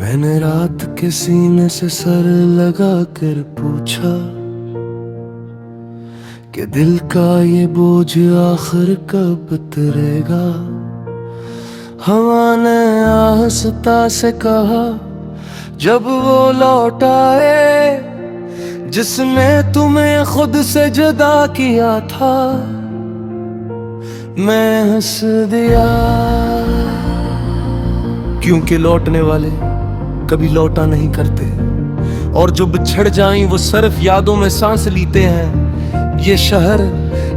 मैंने रात के सीने से सर लगा कर पूछा कि दिल का ये बोझ आखिर कब उतरेगा। हवा ने आहिस्ता से कहा जब वो लौट आए जिसने तुम्हें खुद से जुदा किया था। मैं हंस दिया क्योंकि लौटने वाले कभी लौटा नहीं करते, और जो बिछड़ जाएं वो सिर्फ यादों में सांस लेते हैं। ये शहर,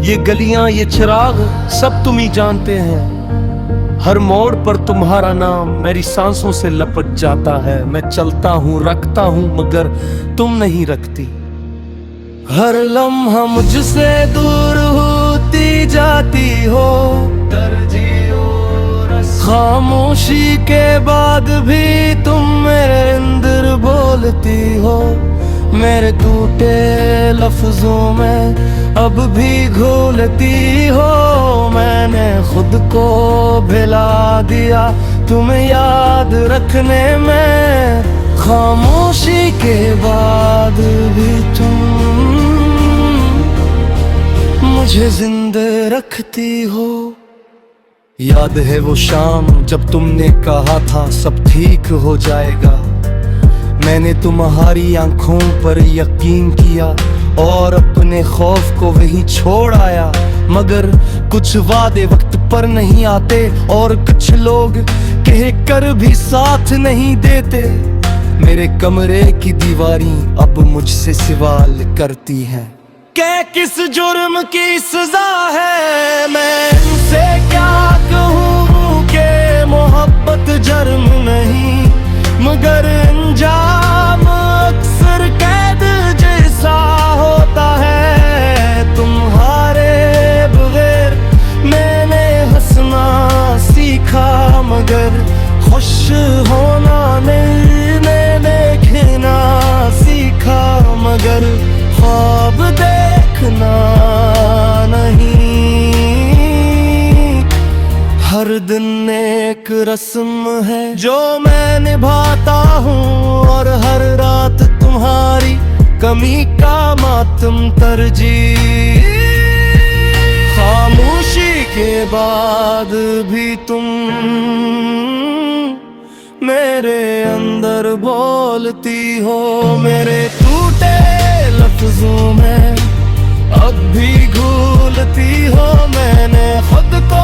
ये गलियां, ये चिराग सब तुम ही जानते हैं। हर मोड़ पर तुम्हारा नाम मेरी सांसों से लपट जाता है। मैं चलता हूँ, रखता हूँ, मगर तुम नहीं रखती। हर लम्हा मुझसे दूर होती जाती हो, खामोशी के बाद भी तुम मेरे अंदर बोलती हो। मेरे टूटे लफ्जों में अब भी घोलती हो। मैंने खुद को भिला दिया तुम्हें याद रखने में। खामोशी के बाद भी तुम मुझे जिंदा रखती हो। याद है वो शाम जब तुमने कहा था सब ठीक हो जाएगा। मैंने तुम्हारी आंखों पर यकीन किया और अपने खौफ को वहीं छोड़ आया। मगर कुछ वादे वक्त पर नहीं आते और कुछ लोग कह कर भी साथ नहीं देते। मेरे कमरे की दीवारें अब मुझसे सवाल करती हैं कि किस जुर्म की सजा है। मैं उनसे क्या कहूँ कि मोहब्बत जुर्म नहीं, मगर अंजाम अक्सर कैद जैसा होता है। तुम्हारे बगैर मैंने हंसना सीखा, मगर खुश होना मैंने देखना सीखा, मगर ख्वाब देखना नहीं। हर दिन एक रस्म है जो मैं निभाता हूँ, और हर रात तुम्हारी कमी का मातम तरजीह। खामोशी के बाद भी तुम मेरे अंदर बोलती हो। मेरे टूटे लफ्जों में अब भी घुलती हो। मैंने खुद को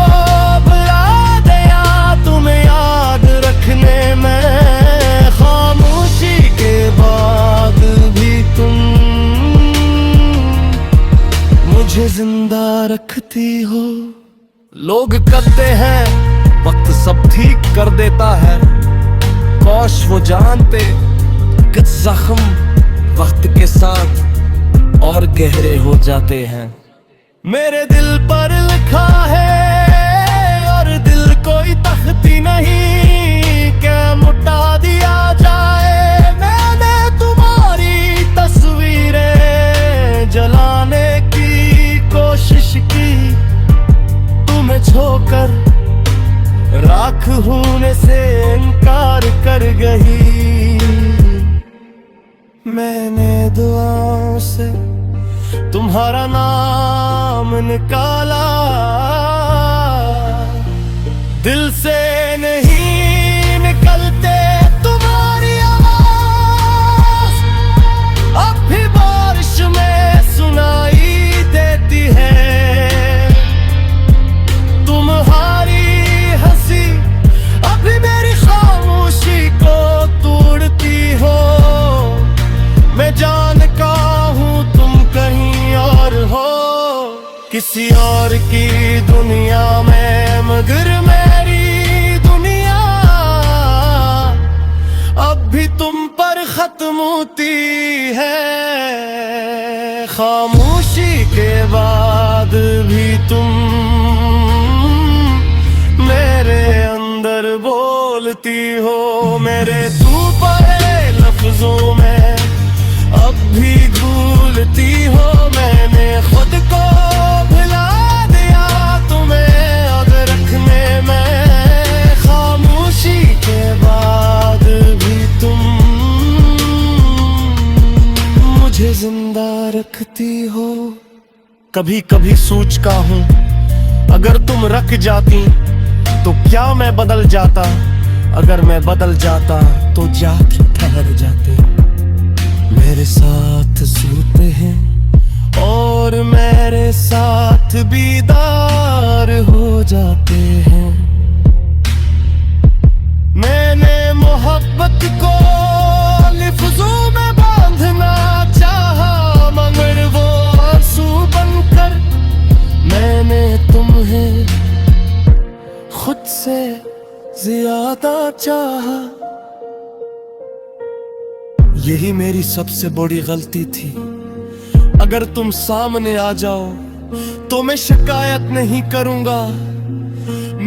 भुला दिया तुम्हें याद रखने में। खामोशी के बाद भी तुम मुझे जिंदा रखती हो। लोग कहते हैं वक्त सब ठीक कर देता है, काश वो जानते कि जख्म वक्त के साथ और गहरे हो जाते हैं। मेरे दिल पर लिखा है और दिल कोई तख्ती नहीं क्या मुटा दिया जाए। मैंने तुम्हारी तस्वीरें जलाने की कोशिश की, तुम्हें छोकर राख होने से इनकार कर गई। मैंने दुआओं से तुम्हारा नाम निकाला, दिल से नहीं निकलते तुम्हारी आवाज। अब भी बारिश में सुनाई देती है तुम्हारी हंसी, अभी मेरी खामोशी को तोड़ती हो। मैं जानता हूँ तुम कहीं और हो, किसी और की दुनिया में, मगर मेरी दुनिया अब भी तुम पर खत्म होती है। खामोशी के बाद भी तुम मेरे अंदर बोलती हो। मेरे तू परे लफ्जों में अब भी भूलती हो। मैंने खुद को भुला दिया तुम्हें याद रखने में। खामोशी के बाद भी तुम मुझे जिंदा रखती हो। कभी कभी सोचता हूँ अगर तुम रख जाती तो क्या मैं बदल जाता। अगर मैं बदल जाता तो जाके ठहर जाते। मेरे साथ सोते हैं और मेरे साथ बीदार हो जाते हैं। मैंने मोहब्बत को लिफ्ज़ों में बांधना चाहा, मगर वो आंसू बनकर मैंने तुम्हें खुद से ज्यादा चाहा। यही मेरी सबसे बड़ी गलती थी। अगर तुम सामने आ जाओ तो मैं शिकायत नहीं करूंगा।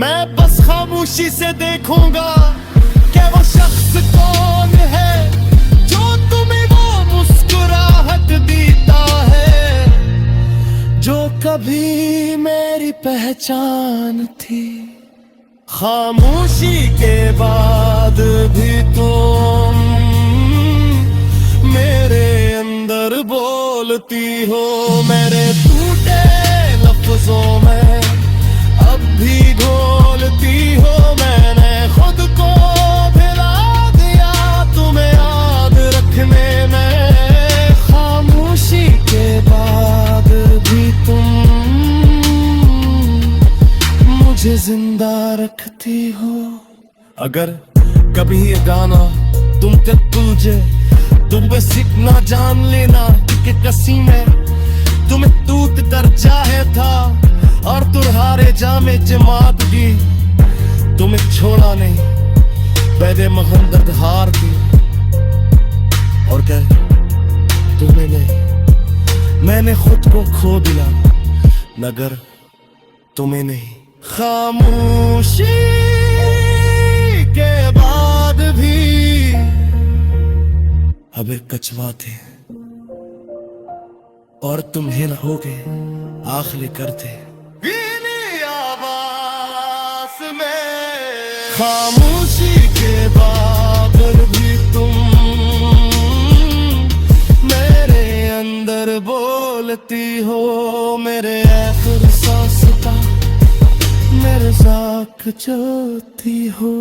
मैं बस खामोशी से देखूंगा कि वो शख्स कौन है जो तुम्हें वो मुस्कुराहट देता है, जो कभी मेरी पहचान थी। खामोशी के बाद भी तुम मेरे अंदर बोलती हो। मेरे टूटे लफ्जों में अब भी घोलती हो। मैंने खुद को भिला दिया तुम्हें याद रखने में। खामोशी के बाद भी तुम मुझे जिंदा रखती हो। अगर कभी ये गाना तुम तक तुझे तुम बस इतना जान लेना कि कसी में तुम्हें टूट कर चाहे था और तुम्हारे जामे जमात की तुम्हें छोड़ा नहीं। बेदे महंदर्द हार दी और कह तुम्हें नहीं, मैंने खुद को खो दिया मगर तुम्हें नहीं। खामोशी के बाद भी अब एक कछुआ थे और तुम्हें न हो गए आखिरी करते आवाज में। खामोशी के बाद भी तुम मेरे अंदर बोलती हो। मेरे आखिर सांस का मेरे साथ जोती हो।